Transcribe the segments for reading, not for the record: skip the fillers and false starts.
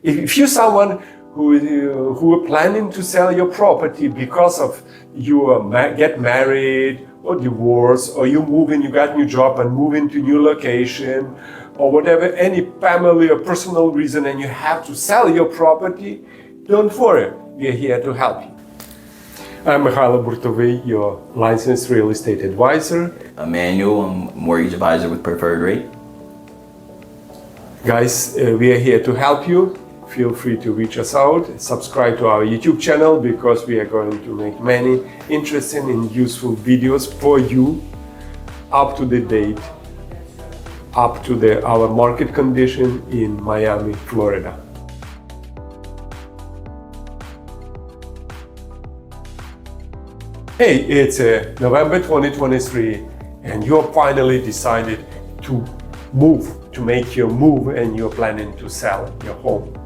If you're someone who are planning to sell your property because of you get married or divorce, or you move in, you got new job and move into new location, or whatever, any family or personal reason, and you have to sell your property, don't worry, we are here to help you. I'm MYKHAILO Burtovyi, your licensed real estate advisor. Emmanuel, I'm a mortgage advisor with Preferred Rate. Guys, we are here to help you. Feel free to reach us out. Subscribe to our YouTube channel because we are going to make many interesting and useful videos for you, up to the date, up to our market condition in Miami, Florida. Hey, it's November 2023 and you're finally decided to move, to make your move, and you're planning to sell your home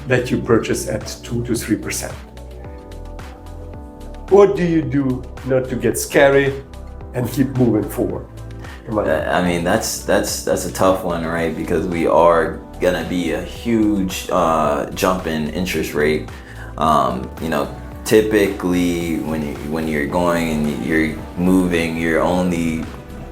that you purchase at 2 to 3%. What do you do not to get scary and keep moving forward? I mean, that's a tough one, right? Because we are gonna be a huge jump in interest rate. You know, typically when you're going and you're moving, you're only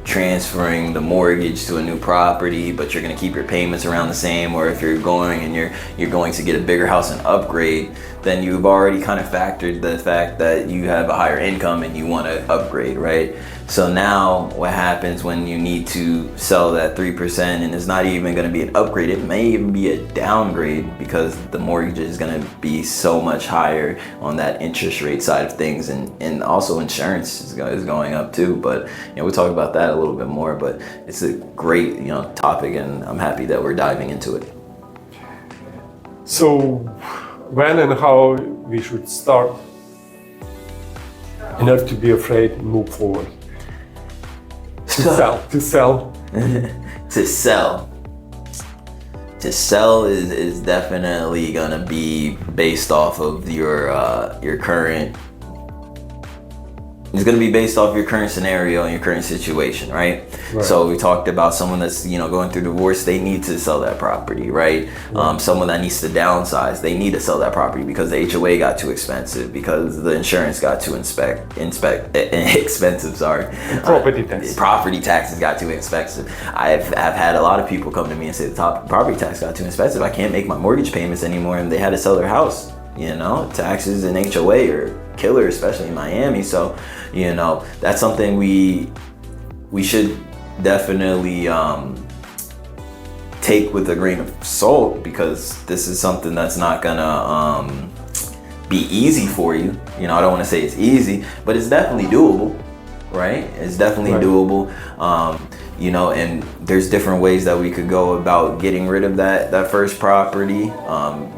transferring the mortgage to a new property, but you're going to keep your payments around the same. Or if you're going and you're going to get a bigger house and upgrade, then you've already kind of factored the fact that you have a higher income and you want to upgrade, right? So now what happens when you need to sell that 3%, and it's not even going to be an upgrade, it may even be a downgrade because the mortgage is going to be so much higher on that interest rate side of things, and also insurance is going up too. But you know, we'll talk about that a little bit more, but it's a great, you know, topic, and I'm happy that we're diving into it. So when and how we should start in order to be afraid and move forward? To sell. To sell is definitely gonna be based off of your current. It's going to be based off your current scenario and your current situation, right? So we talked about someone that's, you know, going through divorce, they need to sell that property, right? Someone that needs to downsize, they need to sell that property because the HOA got too expensive, because the insurance got too expensive, sorry. Property taxes got too expensive. I've had a lot of people come to me and say the property tax got too expensive. I can't make my mortgage payments anymore, and they had to sell their house. You know, taxes and HOA are killer, especially in Miami. So, you know, that's something we should definitely take with a grain of salt, because this is something that's not gonna be easy for you. You know, I don't want to say it's easy, but it's definitely doable, right? It's definitely doable. You know, and there's different ways that we could go about getting rid of that first property.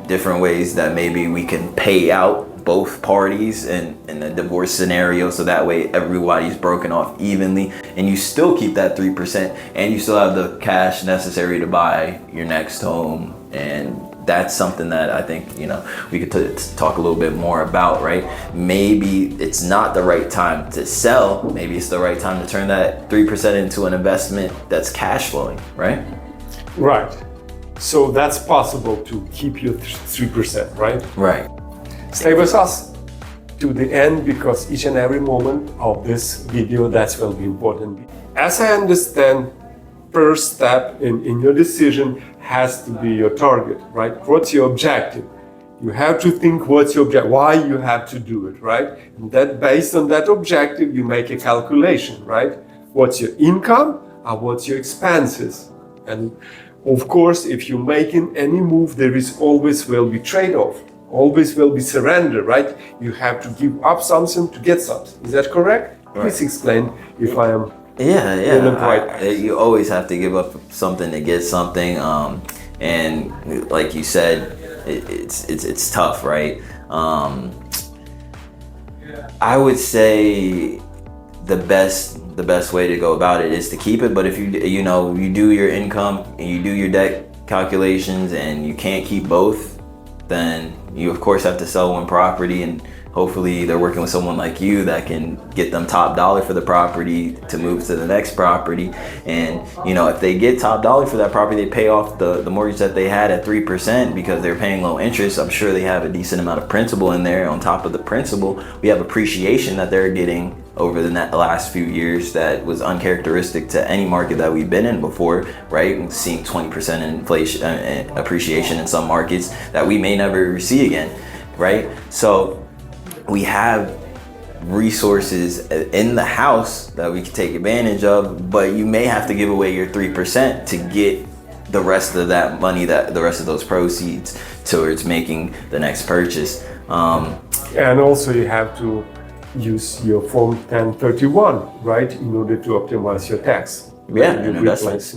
Different ways that maybe we can pay out both parties in a divorce scenario, so that way everybody's broken off evenly, and you still keep that 3%, and you still have the cash necessary to buy your next home. And that's something that I think, you know, we could talk a little bit more about, right? Maybe it's not the right time to sell. Maybe it's the right time to turn that 3% into an investment that's cash flowing, right? Right. So that's possible to keep your 3%, right? Right. Stay with us to the end, because each and every moment of this video, that's will be important. As I understand, first step in your decision has to be your target, right? What's your objective? You have to think what's your objective, why you have to do it, right? And that based on that objective, you make a calculation, right? What's your income and what's your expenses? And of course, if you're making any move, there is always will be trade-off, always will be surrender, right? You have to give up something to get something. Is that correct? Right. Please explain if I am. You always have to give up something to get something, and like you said, it's tough, right? I would say the best way to go about it is to keep it. But if you do your income and you do your debt calculations and you can't keep both, then you of course have to sell one property, and hopefully they're working with someone like you that can get them top dollar for the property to move to the next property. And you know, if they get top dollar for that property, they pay off the mortgage that they had at 3% because they're paying low interest. I'm sure they have a decent amount of principal in there. On top of the principal, we have appreciation that they're getting over the last few years that was uncharacteristic to any market that we've been in before, right? Seeing 20% inflation appreciation in some markets that we may never see again, right? So we have resources in the house that we can take advantage of, but you may have to give away your 3% to get the rest of that money, that the rest of those proceeds towards making the next purchase. And also you have to use your Form 1031, right, in order to optimize your tax. Yeah, and investments.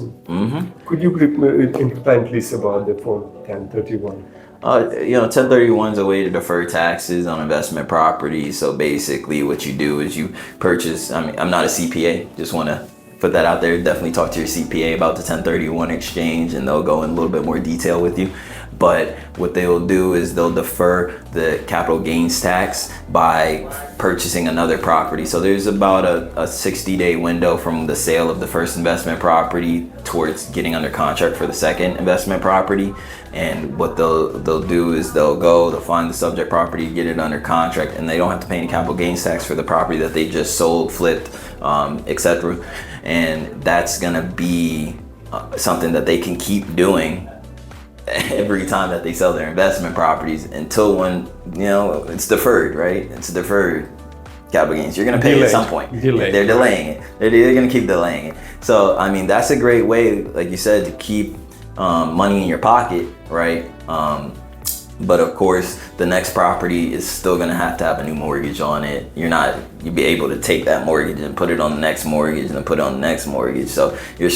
Could you explain please about the Form 1031? You know, 1031 is a way to defer taxes on investment properties. So basically what you do is you purchase, I mean, I'm not a CPA, just want to put that out there. Definitely talk to your CPA about the 1031 exchange and they'll go in a little bit more detail with you. But what they'll do is they'll defer the capital gains tax by purchasing another property. So there's about a 60-day window from the sale of the first investment property towards getting under contract for the second investment property. And what they'll do is they'll find the subject property, get it under contract, and they don't have to pay any capital gains tax for the property that they just sold, flipped, etc. And that's gonna be something that they can keep doing every time that they sell their investment properties until when, you know, it's deferred, right? It's deferred capital gains. You're going to pay at some point. They're delaying it. They're going to keep delaying it. So, I mean, that's a great way, like you said, to keep money in your pocket, right? But of course, the next property is still going to have a new mortgage on it. You'll be able to take that mortgage and put it on the next mortgage and then put it on the next mortgage. So you're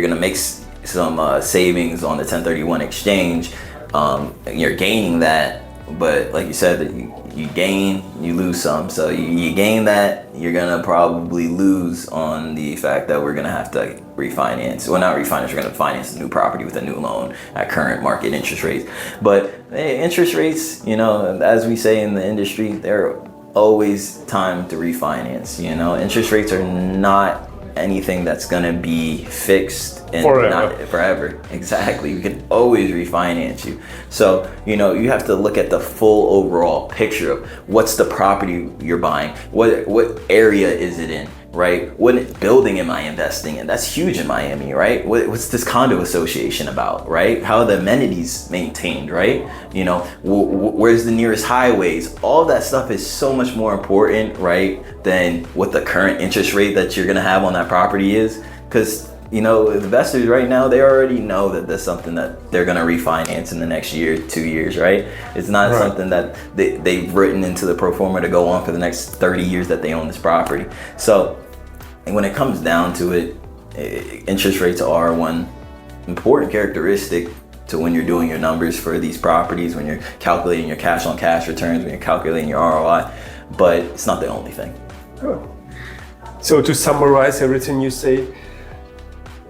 going to make some savings on the 1031 exchange. You're gaining that, but like you said, you gain, you lose some. So you gain that, you're gonna probably lose on the fact that we're gonna have to refinance. Well, not refinance, we're gonna finance a new property with a new loan at current market interest rates. But hey, interest rates, you know, as we say in the industry, they're always time to refinance. You know, interest rates are not anything that's gonna be fixed and not forever. Exactly. You can always refinance you. So, you know, you have to look at the full overall picture of what's the property you're buying, what area is it in, right? What building am I investing in? That's huge in Miami, right? What's this condo association about, right? How are the amenities maintained, right? You know, where's the nearest highways? All that stuff is so much more important, right, than what the current interest rate that you're gonna have on that property is. Because, you know, investors right now, they already know that that's something that they're gonna refinance in the next year, 2 years, right? It's not something that they've written into the pro forma to go on for the next 30 years that they own this property. So when it comes down to it, interest rates are one important characteristic to when you're doing your numbers for these properties, when you're calculating your cash on cash returns, when you're calculating your ROI, but it's not the only thing. Good. So to summarize everything you say,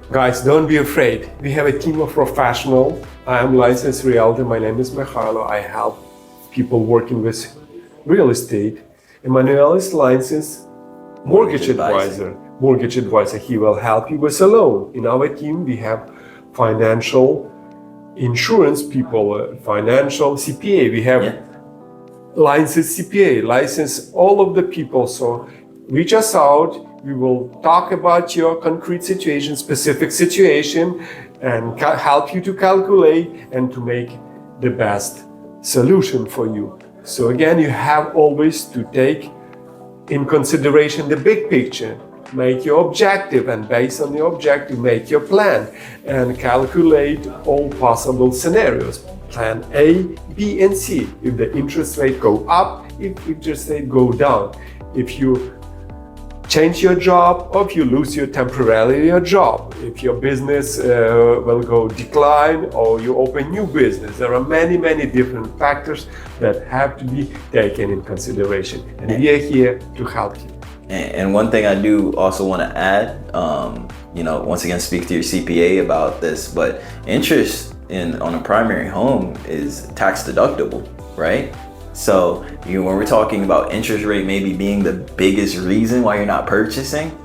guys, don't be afraid. We have a team of professionals. I am licensed realtor. My name is MYKHAILO. I help people working with real estate. Emmanuel is licensed mortgage advisor. He will help you with a loan. In our team, we have financial insurance people, financial CPA. We have licensed CPA, license all of the people. So reach us out. We will talk about your concrete situation, specific situation, and help you to calculate and to make the best solution for you. So again, you have always to take in consideration the big picture. Make your objective, and based on your objective, make your plan and calculate all possible scenarios. Plan A, B, and C. If the interest rate go up, if interest rate go down. If you change your job, or if you lose temporarily your job, if your business will go decline, or you open new business. There are many, many different factors that have to be taken in consideration, and we are here to help you. And one thing I do also want to add, you know, once again, speak to your CPA about this, but interest on a primary home is tax deductible, right? So when we're talking about interest rate maybe being the biggest reason why you're not purchasing,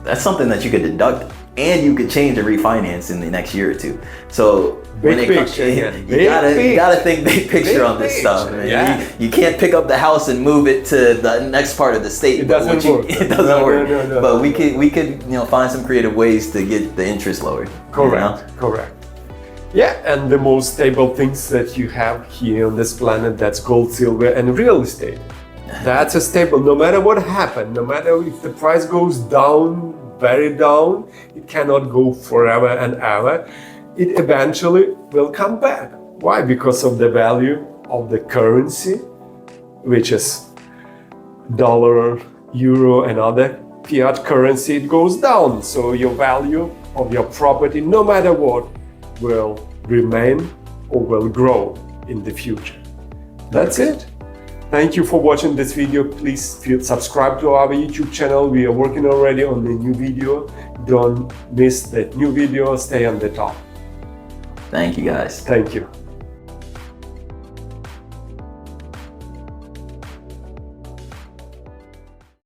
that's something that you could deduct, and you could change and refinance in the next year or two. So when it comes, you gotta think big picture on this stuff, man. Yeah. You can't pick up the house and move it to the next part of the state. It doesn't work. It doesn't work. No, but we could find some creative ways to get the interest lowered. Correct. Correct. Yeah, and the most stable things that you have here on this planet, that's gold, silver, and real estate. That's a stable, no matter what happens, no matter if the price goes down, very down, it cannot go forever and ever. It eventually will come back. Why? Because of the value of the currency, which is dollar, euro, and other fiat currency, it goes down. So your value of your property, no matter what, will remain or will grow in the future. That's it. Thank you for watching this video. Please subscribe to our YouTube channel. We are working already on the new video. Don't miss that new video. Stay on the top. Thank you, guys. Thank you.